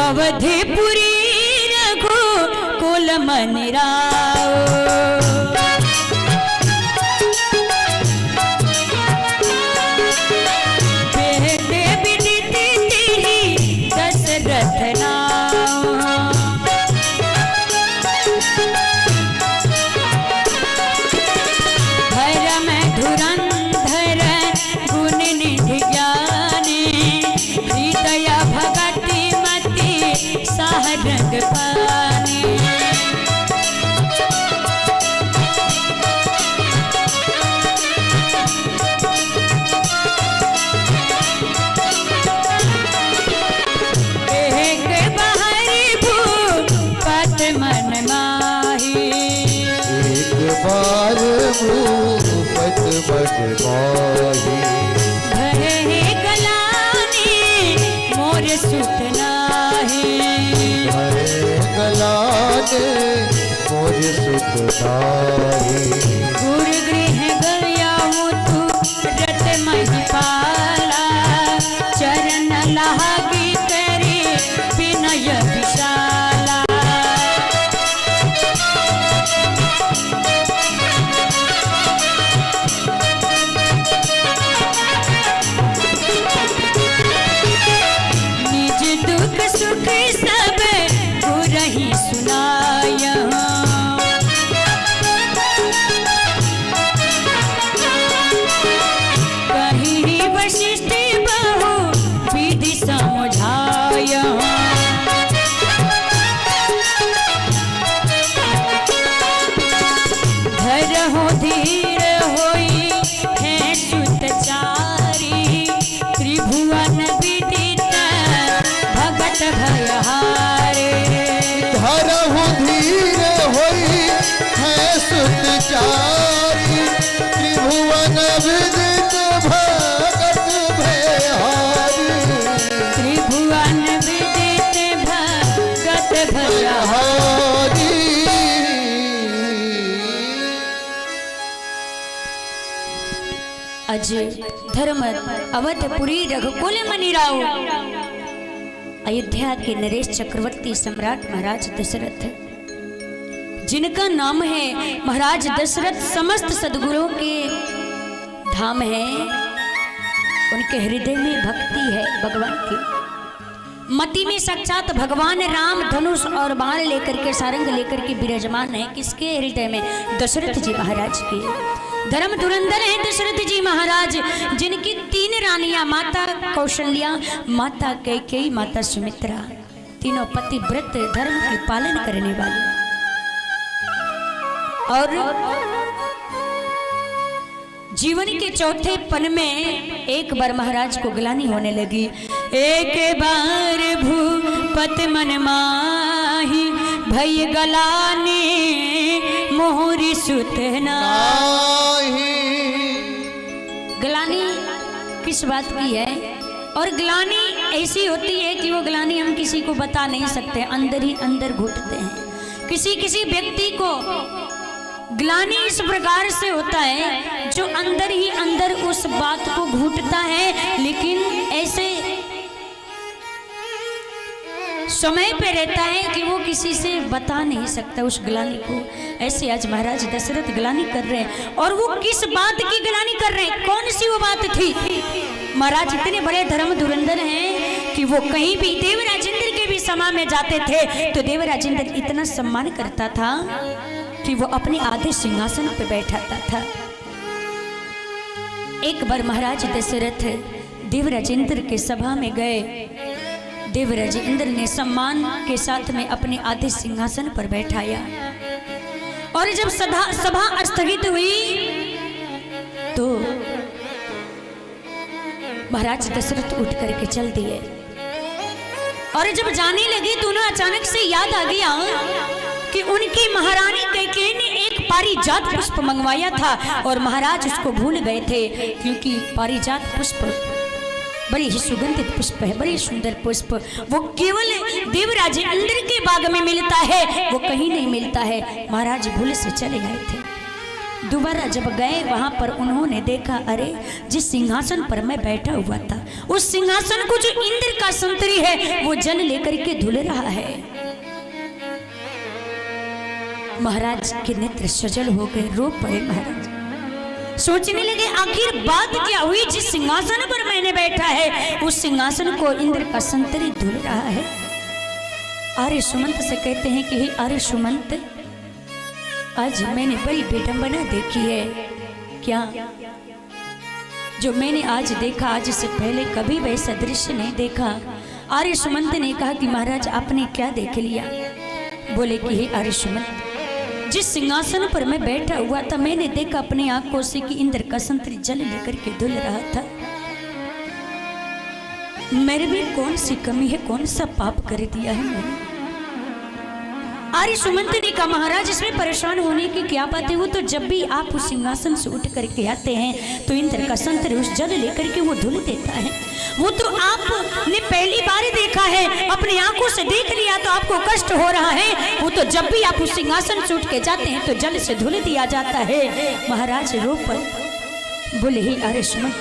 अवधपुरी रघु कुल मन राव। बेटे विदित तेरी दशरथ नाम। धर्म धुरंधर गुण निधि ज्ञानी हृदय भगति मति सारंग पानी। एक बहरी भूपत मन माही। एक बार भूपत मन माही। भरे गलानी मोर सुत नाही। भरे गलाने मोर सुत नाही। गुरु गृह गया हूँ तू रत महिपाला। चरण लागी तेरी विनय विशाला। निज दुख सुख सब गुरहि सुनाया। कहीं वशिष्ठ बहु विधि समझाया। धरहु धीर होई है सुतचारी। त्रिभुवन विदित भगत भयहारे। धरहु धीर होई है सुतचारी। त्रिभुवन विदित भगत भयहारी। त्रिभुवन विदित भगत भयहारे। अजय धर्म अवधपुरी रघुकुल मनि राव। अयोध्या के नरेश चक्रवर्ती सम्राट महाराज दशरथ, जिनका नाम है महाराज दशरथ, समस्त सद्गुरुओं के धाम है। उनके हृदय में भक्ति है भगवान की। मति में साक्षात भगवान राम धनुष और बाण लेकर के सारंग लेकर के विराजमान है। किसके हृदय में? दशरथ जी महाराज के। धर्म धुरंधर है दशरथ जी महाराज, जिनकी 3 रानियां, माता कौशल्या, माता कैकेयी, माता सुमित्रा, तीनों पति व्रत धर्म की पालन करने वाले। और जीवन के चौथे पन में एक बार महाराज को ग्लानि होने लगी। एक बार भूपत मन माही भई गलानी मोहरी सुत नाही। ग्लानि किस बात की है? और ग्लानि ऐसी होती है कि वो ग्लानि हम किसी को बता नहीं सकते, अंदर ही अंदर घुटते हैं। किसी किसी व्यक्ति को ग्लानि इस प्रकार से होता है जो अंदर ही अंदर उस बात को घुटता है, लेकिन ऐसे समय पे रहता है कि वो किसी से बता नहीं सकता उस ग्लानि को। ऐसे आज महाराज दशरथ ग्लानि कर रहे हैं। और वो किस बात की ग्लानि कर रहे हैं? कौन सी वो बात थी? महाराज इतने बड़े धर्म धुरंधर हैं कि वो कहीं भी देवराज इंद्र के भी सभा में जाते थे तो देवराज इंद्र इतना सम्मान करता था कि वो अपने आधे सिंहासन पे बैठाता था। एक बार महाराज दशरथ देवराज इंद्र के सभा में गए। देवराज इंद्र ने सम्मान के साथ में अपने आधे सिंहासन पर बैठाया। और जब सभा स्थगित हुई तो महाराज दशरथ उठ करके चल दिए। और जब जाने लगे तो उन्हें अचानक से याद आ गया कि उनकी महारानी कैकेयी ने एक पारिजात पुष्प मंगवाया था और महाराज उसको भूल गए थे, क्योंकि पारिजात पुष्प बड़ी ही सुगंधित पुष्प है, बड़ी सुंदर पुष्प। वो केवल देवराज इंद्र के बाग में मिलता है, वो कहीं नहीं मिलता है। महाराज भूल से चले गए थे। दोबारा जब गए वहां पर उन्होंने देखा, अरे जिस सिंहासन पर मैं बैठा हुआ था उस सिंहासन को जो इंद्र का संतरी है वो जल लेकर के धुल रहा है। महाराज के नेत्र सजल हो गए, रो पड़े। महाराज सोचने लगे आखिर बात क्या हुई, जिस सिंहासन पर मैंने बैठा है उस सिंहासन को इंद्र का संतरी धुल रहा है। आर्य सुमंत से कहते हैं कि हे आर्य सुमंत, आज मैंने बड़ी विडंबना देखी है। क्या? जो मैंने आज देखा, आज से पहले कभी वैसा दृश्य नहीं देखा। आर्य सुमंत ने कहा कि महाराज आपने क्या देख लिया? बोले कि हे आर्य सुमंत, जिस सिंहासन पर मैं बैठा हुआ था मैंने देखा अपनी आंखों से कि इंद्र का संतरी जल लेकर के धुल रहा था। मेरे में कौन सी कमी है, कौन सा पाप कर दिया है मैंने? आर्य सुमंत ने कहा महाराज इसमें परेशान होने की क्या बात है, वो तो जब भी आप उस सिंहासन से उठ करके आते हैं तो इंद्र का संतरी उस जल लेकर के वो धुल देता है। वो तो आपने पहली बार देखा है, अपनी आंखों से देख लिया तो आपको कष्ट हो रहा है। वो तो जब भी आप उस सिंहासन से उठ के जाते हैं तो जल से धुल दिया जाता है। महाराज रो पड़े, बोले हे आर्य सुमंत,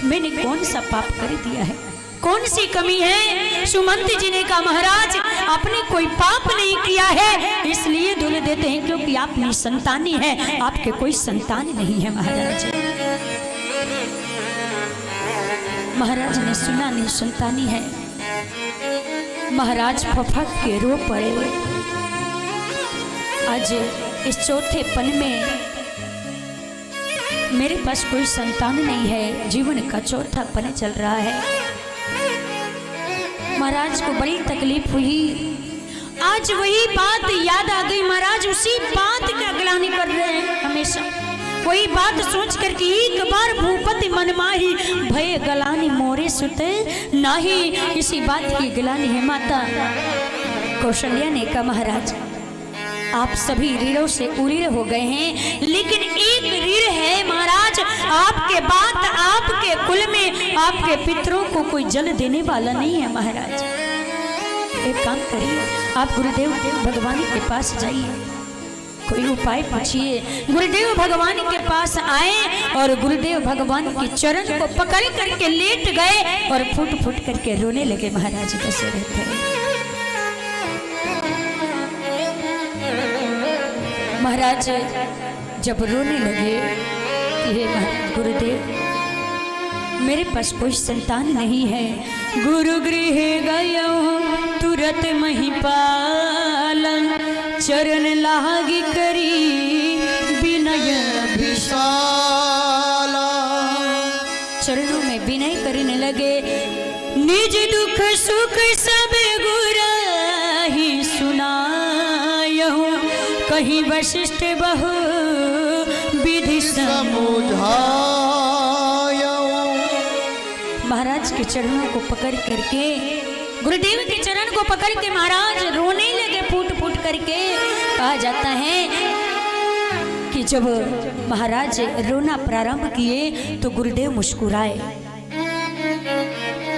मैंने कौन सा पाप कर दिया है, कौन सी कमी है? सुमंत जी ने कहा महाराज आपने कोई पाप नहीं किया है, इसलिए धुल देते हैं क्योंकि आप निसंतानी है, आपके कोई संतान नहीं है। महाराज ने सुना निसंतानी है। महाराज फफक के रो पड़े। आज इस चौथे पन में मेरे पास कोई संतान नहीं है, जीवन का चौथा पन चल रहा है। महाराज को बड़ी तकलीफ हुई। आज वही बात याद आ गई। महाराज उसी बात की अगलानी कर रहे हैं हमेशा, वही बात सोच कर कि एक बार भूपति मन माही भय गलानी मोरे सुते नाही। इसी बात की गलानी है। माता कौशल्या ने कहा महाराज आप सभी रीढ़ों से उरीढ़ हो गए हैं, लेकिन एक रीढ़ है महाराज, आपके बाद आपके कुल में आपके पितरों को कोई जल देने वाला नहीं है। महाराज एक काम करिए, आप गुरुदेव भगवान के पास जाइए, कोई उपाय पूछिए। गुरुदेव भगवान के पास आए और गुरुदेव भगवान के चरण को पकड़ करके लेट गए और फुट फुट करके रोने लगे। महाराज दशरथ महाराज जब रोने लगे कि हे महाराज गुरुदेव मेरे पास कोई संतान नहीं है, गुरु गृह गयो तुरंत महिपालन चरण लागी करी विनय विशाला। चरणों में विनय करने लगे, निज दुख सुख सब गुरु ही सुनायहु कहीं वशिष्ठ बहु विधि समझायो। महाराज के चरणों को पकड़ करके, गुरुदेव के चरण को पकड़ के महाराज रोने लगे फूट फूट करके। कहा जाता है कि जब महाराज रोना प्रारंभ किए तो गुरुदेव मुस्कुराए।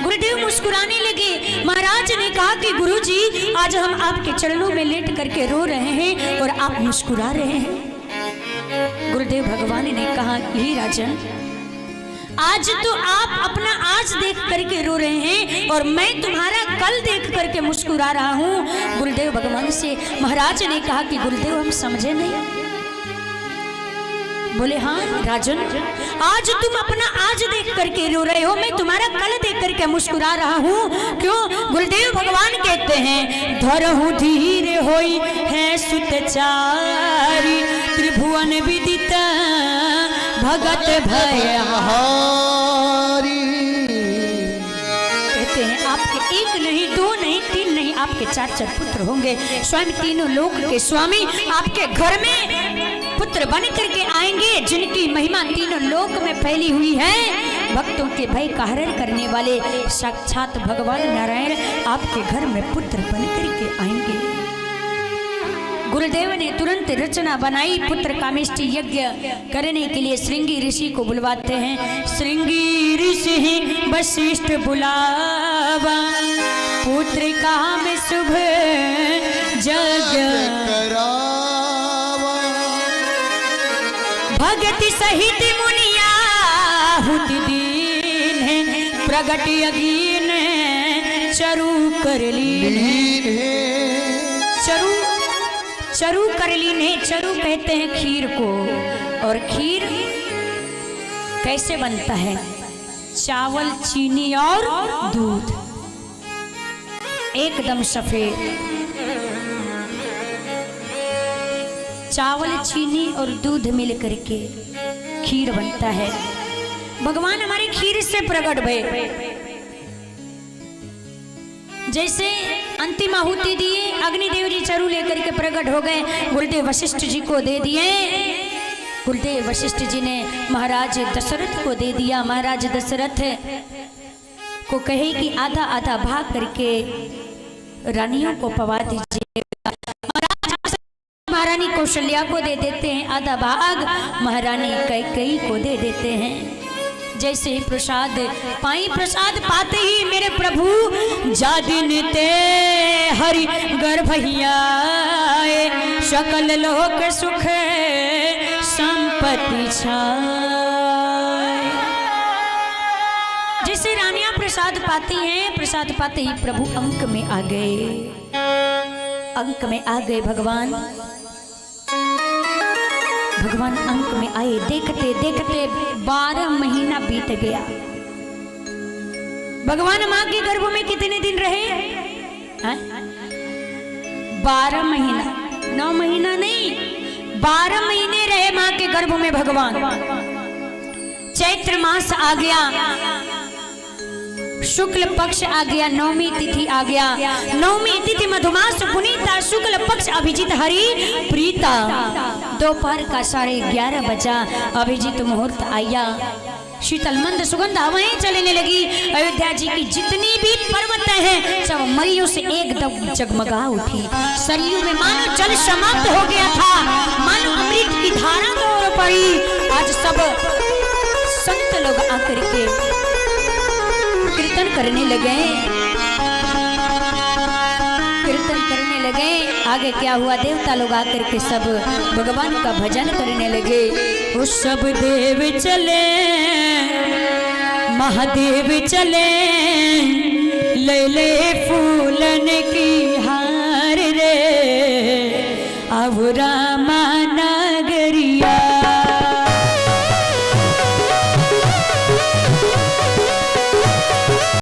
गुरुदेव मुस्कुराने लगे। महाराज ने कहा कि गुरुजी आज हम आपके चरणों में लेट करके रो रहे हैं और आप मुस्कुरा रहे हैं। गुरुदेव भगवान ने कहा कि राजन आज तो आप अपना आज देख करके रो रहे हैं और मैं तुम्हारा कल देख करके मुस्कुरा रहा हूँ। गुरुदेव भगवान से महाराज ने कहा कि गुरुदेव हम समझे नहीं। बोले हाँ राजन आज तुम अपना आज देख करके रो रहे हो, मैं तुम्हारा कल देख करके मुस्कुरा रहा हूँ। क्यों? गुरुदेव भगवान कहते हैं धरहु धीर होई है सुतचारी त्रिभुवन विदित भगत भयहारी। कहते हैं आपके एक नहीं दो नहीं तीन नहीं आपके चार चार पुत्र होंगे, स्वयं तीनों लोक के स्वामी आपके घर में पुत्र बन करके आएंगे, जिनकी महिमा तीनों लोक में फैली हुई है। भक्तों के भय का हरण करने वाले साक्षात भगवान नारायण आपके घर में पुत्र बन करके आएंगे। गुरुदेव ने तुरंत रचना बनाई, पुत्र कामेष्टि यज्ञ करने के लिए श्रृंगी ऋषि को बुलवाते हैं। श्रृंगी ऋषि वशिष्ठ बुलावा पुत्र काम शुभ यज्ञ भगति सहित मुनिया हुत दीन है, प्रगट अगीन चरु कर लीन चरु चरु कर लीन है। चरु कहते हैं खीर को, और खीर कैसे बनता है? चावल, चीनी और दूध, एकदम सफेद। चावल, चीनी और दूध मिल करके खीर बनता है। भगवान हमारे खीर से प्रकट भये। जैसे अंतिम आहुति दिए, अग्निदेव जी चरु लेकर के प्रकट हो गए, गुरुदेव वशिष्ठ जी को दे दिए। गुरुदेव वशिष्ठ जी ने महाराज दशरथ को दे दिया। महाराज दशरथ को कहे कि आधा आधा भाग करके रानियों को पवा दीजिए। महारानी कौशल्या को दे देते हैं आधा भाग, महारानी कैकेयी को दे देते हैं। जैसे ही प्रसाद पाई, प्रसाद पाते ही मेरे प्रभु जादिन ते हरि गर्भहिया, सकल लोक सुख संपत्ति छाए। जैसे रानियां प्रसाद पाती हैं, प्रसाद पाते ही प्रभु अंक में आ गए, अंक में आ गए। भगवान अंक में आए। देखते देखते 12 महीना बीत गया। भगवान मां के गर्भ में कितने दिन रहे? 12 महीना, 9 महीना नहीं, 12 महीने रहे मां के गर्भ में भगवान। चैत्र मास आ गया, शुक्ल पक्ष आ गया, नवमी तिथि आ गया। नवमी तिथि मधुमास पुनीता, शुक्ल पक्ष अभिजीत हरि प्रीता। दोपहर का 11:30 बजा, अभिजीत मुहूर्त आया। शीतल मंद सुगंध हवाएं चलने लगी। अयोध्या जी की जितनी भी पर्वत हैं सब मरियों से एकदम जगमगा उठी। सरयू में मानो जल समाप्त हो गया था, मानो अमृत की धारा दौड़ पड़ी। आज सब संत लोग आकर के कीर्तन करने लगे, कीर्तन करने लगे। आगे क्या हुआ? देवता लोग आकर के सब भगवान का भजन करने लगे। वो सब देव चले, महादेव चले, ले ले फूलन की हार रे, अब